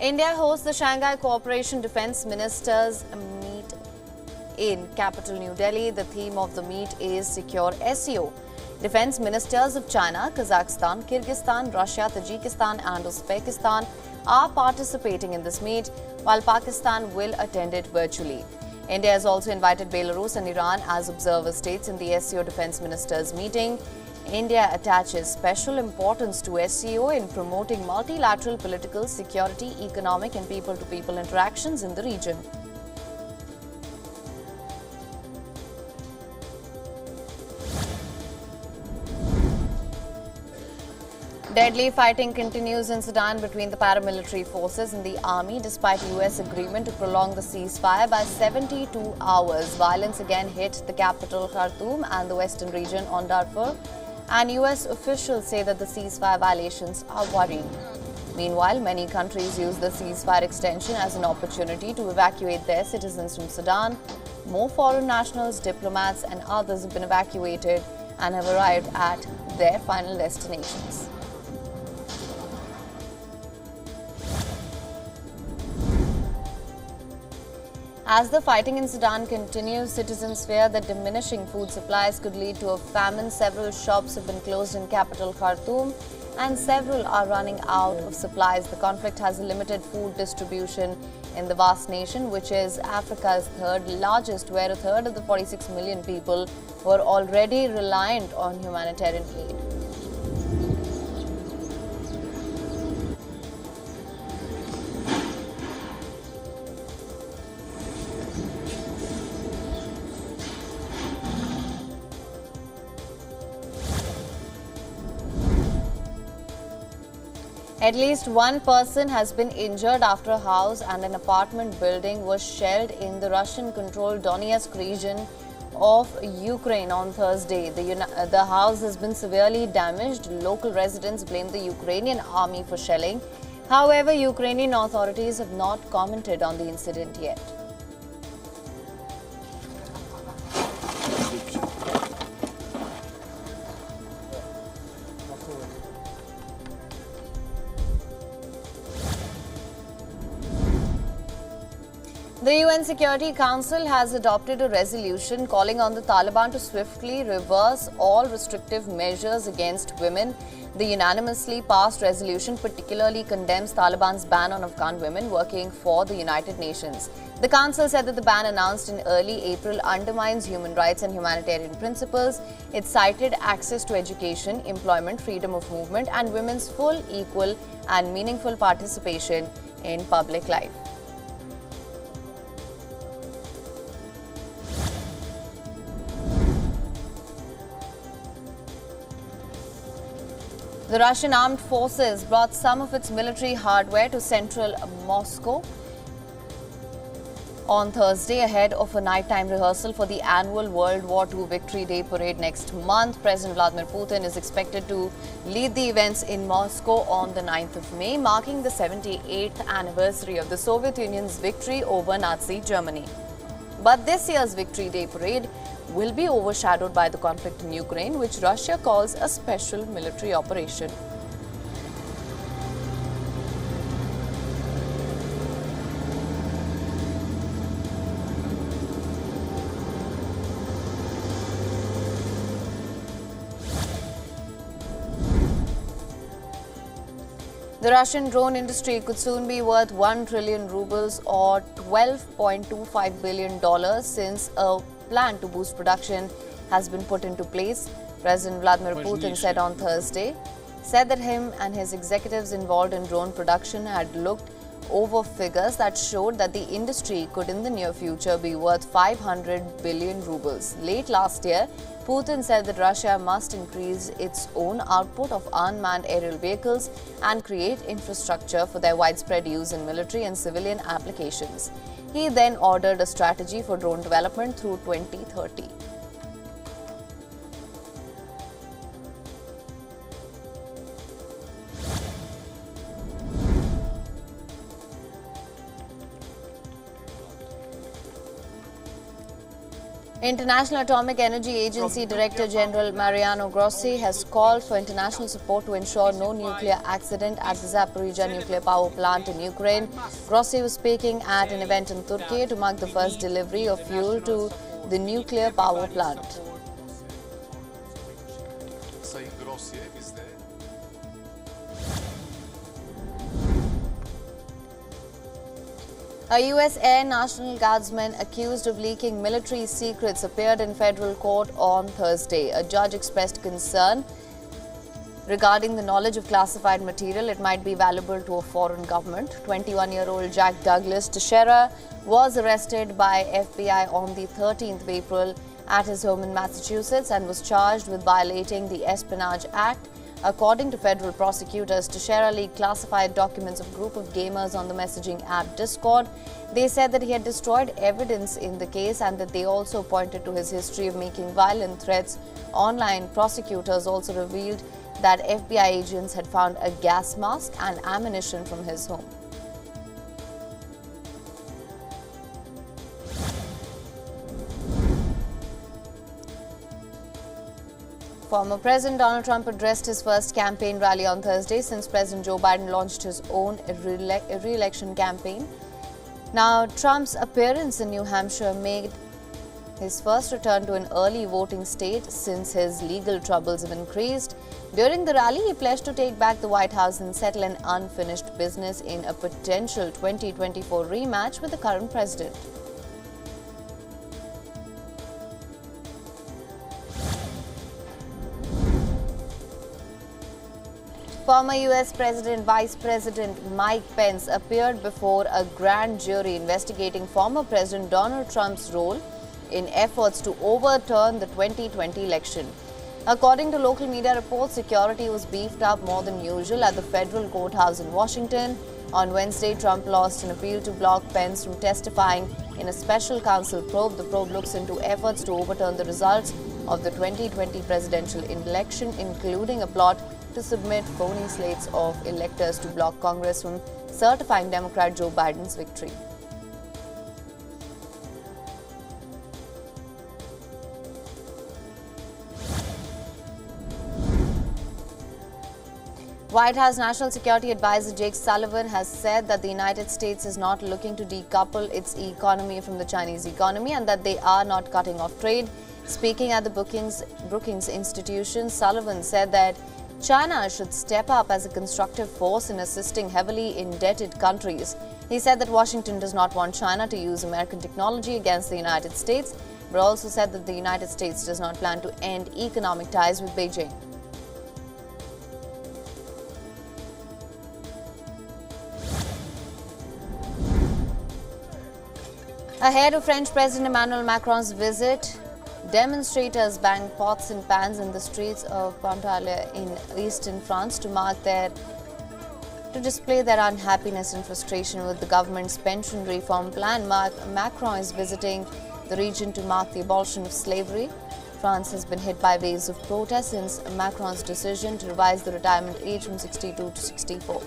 India hosts the Shanghai Cooperation Defence Ministers meet in capital New Delhi. The theme of the meet is Secure SCO. Defence ministers of China, Kazakhstan, Kyrgyzstan, Russia, Tajikistan and Uzbekistan are participating in this meet, while Pakistan will attend it virtually. India has also invited Belarus and Iran as observer states in the SCO Defence Ministers meeting. India attaches special importance to SCO in promoting multilateral political, security, economic and people-to-people interactions in the region. Deadly fighting continues in Sudan between the paramilitary forces and the army despite US agreement to prolong the ceasefire by 72 hours. Violence again hit the capital Khartoum and the western region on Darfur, and US officials say that the ceasefire violations are worrying. Meanwhile, many countries use the ceasefire extension as an opportunity to evacuate their citizens from Sudan. More foreign nationals, diplomats and others have been evacuated and have arrived at their final destinations. As the fighting in Sudan continues, citizens fear that diminishing food supplies could lead to a famine. Several shops have been closed in capital Khartoum and several are running out of supplies. The conflict has limited food distribution in the vast nation, which is Africa's third largest, where a third of the 46 million people were already reliant on humanitarian aid. At least one person has been injured after a house and an apartment building was shelled in the Russian-controlled Donetsk region of Ukraine on Thursday. The house has been severely damaged. Local residents blame the Ukrainian army for shelling. However, Ukrainian authorities have not commented on the incident yet. The UN Security Council has adopted a resolution calling on the Taliban to swiftly reverse all restrictive measures against women. The unanimously passed resolution particularly condemns Taliban's ban on Afghan women working for the United Nations. The Council said that the ban announced in early April undermines human rights and humanitarian principles. It cited access to education, employment, freedom of movement, and women's full, equal, and meaningful participation in public life. The Russian armed forces brought some of its military hardware to central Moscow on Thursday ahead of a nighttime rehearsal for the annual World War II Victory Day parade next month. President Vladimir Putin is expected to lead the events in Moscow on the 9th of May, marking the 78th anniversary of the Soviet Union's victory over Nazi Germany. But this year's Victory Day parade will be overshadowed by the conflict in Ukraine, which Russia calls a special military operation. The Russian drone industry could soon be worth 1 trillion rubles or $12.25 billion since a plan to boost production has been put into place. President Vladimir Putin said on Thursday, that him and his executives involved in drone production had looked over figures that showed that the industry could in the near future be worth 500 billion rubles. Late last year, Putin said that Russia must increase its own output of unmanned aerial vehicles and create infrastructure for their widespread use in military and civilian applications. He then ordered a strategy for drone development through 2030. International Atomic Energy Agency Director General Mariano Grossi has called for international support to ensure no nuclear accident at the Zaporizhzhia nuclear power plant in Ukraine. Grossi was speaking at an event in Turkey to mark the first delivery of fuel to the nuclear power plant. A U.S. Air National Guardsman accused of leaking military secrets appeared in federal court on Thursday. A judge expressed concern regarding the knowledge of classified material. It might be valuable to a foreign government. 21-year-old Jack Douglas Teixeira was arrested by FBI on the 13th of April at his home in Massachusetts and was charged with violating the Espionage Act. According to federal prosecutors, Teixeira leaked classified documents of a group of gamers on the messaging app Discord. They said that he had destroyed evidence in the case and that they also pointed to his history of making violent threats online. Prosecutors also revealed that FBI agents had found a gas mask and ammunition from his home. Former President Donald Trump addressed his first campaign rally on Thursday since President Joe Biden launched his own re-election campaign. Now, Trump's appearance in New Hampshire made his first return to an early voting state since his legal troubles have increased. During the rally, he pledged to take back the White House and settle an unfinished business in a potential 2024 rematch with the current president. Former U.S. President Vice President Mike Pence appeared before a grand jury investigating former President Donald Trump's role in efforts to overturn the 2020 election. According to local media reports, security was beefed up more than usual at the federal courthouse in Washington. On Wednesday, Trump lost an appeal to block Pence from testifying in a special counsel probe. The probe looks into efforts to overturn the results of the 2020 presidential election, including a plot to submit phony slates of electors to block Congress from certifying Democrat Joe Biden's victory. White House National Security Advisor Jake Sullivan has said that the United States is not looking to decouple its economy from the Chinese economy and that they are not cutting off trade. Speaking at the Brookings Institution, Sullivan said that China should step up as a constructive force in assisting heavily indebted countries. He said that Washington does not want China to use American technology against the United States, but also said that the United States does not plan to end economic ties with Beijing. Ahead of French President Emmanuel Macron's visit, demonstrators banged pots and pans in the streets of Pontarlier in eastern France to display their unhappiness and frustration with the government's pension reform plan. Macron is visiting the region to mark the abolition of slavery. France has been hit by waves of protest since Macron's decision to revise the retirement age from 62 to 64.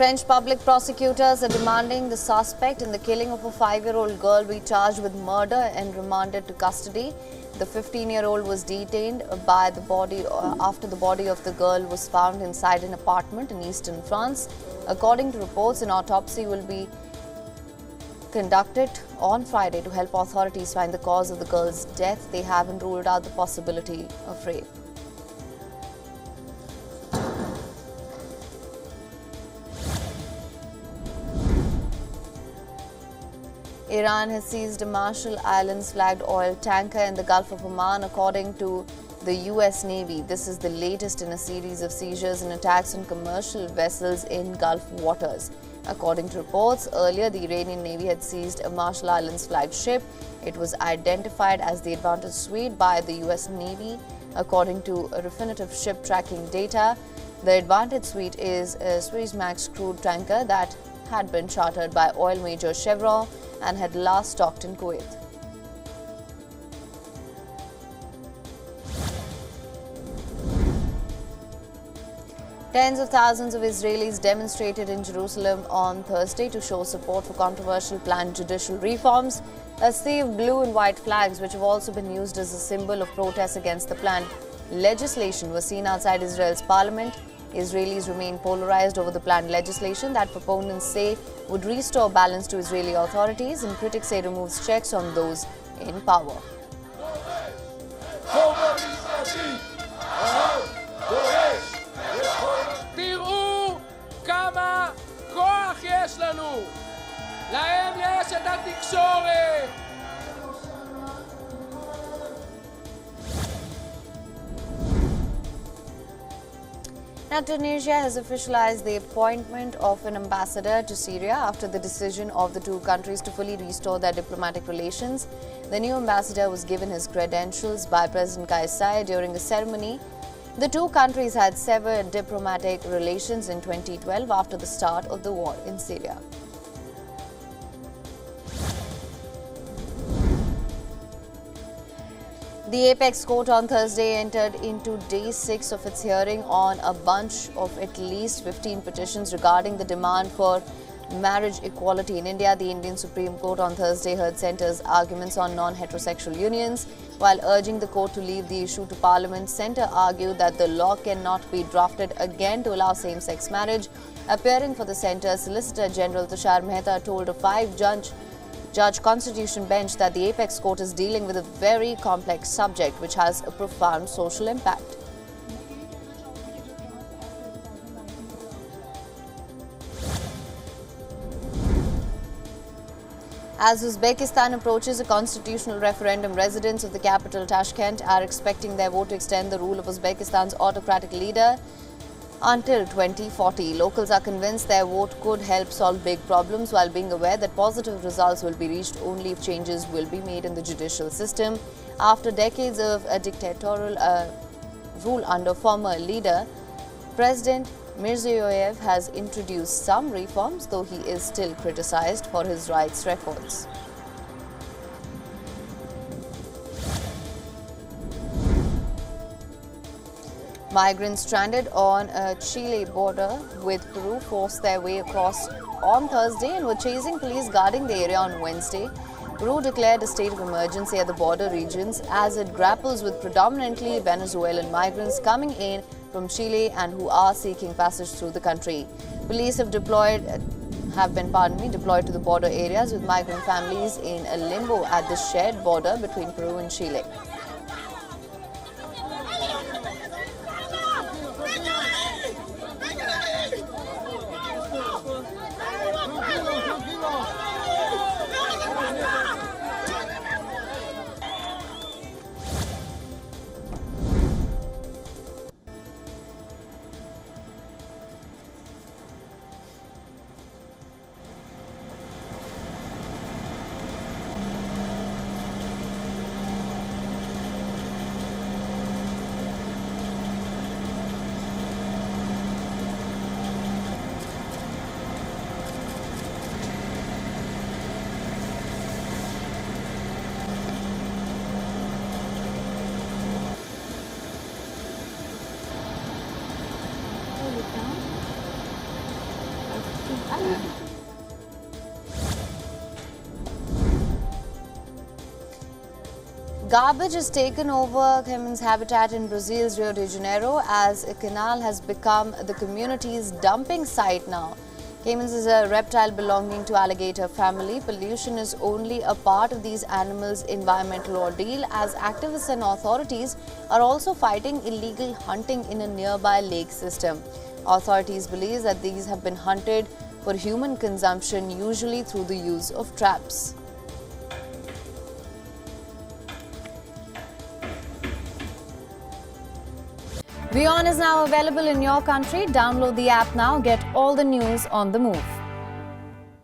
French public prosecutors are demanding the suspect in the killing of a 5-year-old girl be charged with murder and remanded to custody. The 15-year-old was detained after the body of the girl was found inside an apartment in eastern France. According to reports, an autopsy will be conducted on Friday to help authorities find the cause of the girl's death. They haven't ruled out the possibility of rape. Iran has seized a Marshall Islands flagged oil tanker in the Gulf of Oman. According to the U.S. Navy. This is the latest in a series of seizures and attacks on commercial vessels in Gulf waters. According to reports, earlier the Iranian Navy had seized a Marshall Islands flagged ship. It was identified as the Advantage Suede by the U.S. Navy. According to definitive ship tracking data, the Advantage Suede is a Suezmax crude tanker that had been chartered by oil major Chevron and had last docked in Kuwait. Tens of thousands of Israelis demonstrated in Jerusalem on Thursday to show support for controversial planned judicial reforms. A sea of blue and white flags, which have also been used as a symbol of protest against the planned legislation, was seen outside Israel's parliament. Israelis remain polarized over the planned legislation that proponents say would restore balance to Israeli authorities, and critics say removes checks on those in power. תראו כמה כוח יש לנו. להם יש את התקשורת. Now, Tunisia has officialized the appointment of an ambassador to Syria after the decision of the two countries to fully restore their diplomatic relations. The new ambassador was given his credentials by President Kais Saied during a ceremony. The two countries had severed diplomatic relations in 2012 after the start of the war in Syria. The Apex Court on Thursday entered into day 6 of its hearing on a bunch of at least 15 petitions regarding the demand for marriage equality in India. The Indian Supreme Court on Thursday heard Centre's arguments on non-heterosexual unions. While urging the court to leave the issue to Parliament, Centre argued that the law cannot be drafted again to allow same-sex marriage. Appearing for the Centre, Solicitor General Tushar Mehta told a 5-judge Constitution bench that the Apex Court is dealing with a very complex subject which has a profound social impact. As Uzbekistan approaches a constitutional referendum, residents of the capital Tashkent are expecting their vote to extend the rule of Uzbekistan's autocratic leader until 2040. Locals are convinced their vote could help solve big problems, while being aware that positive results will be reached only if changes will be made in the judicial system. After decades of a dictatorial rule under former leader, President Mirziyoyev has introduced some reforms, though he is still criticized for his rights records. Migrants stranded on a Chile border with Peru forced their way across on Thursday and were chasing police guarding the area on Wednesday. Peru declared a state of emergency at the border regions as it grapples with predominantly Venezuelan migrants coming in from Chile and who are seeking passage through the country. Police have been deployed to the border areas with migrant families in a limbo at the shared border between Peru and Chile. Garbage has taken over caiman's habitat in Brazil's Rio de Janeiro as a canal has become the community's dumping site now. Caimans is a reptile belonging to alligator family. Pollution is only a part of these animals' environmental ordeal, as activists and authorities are also fighting illegal hunting in a nearby lake system. Authorities believe that these have been hunted for human consumption, usually through the use of traps. WION is now available in your country. Download the app now. Get all the news on the move.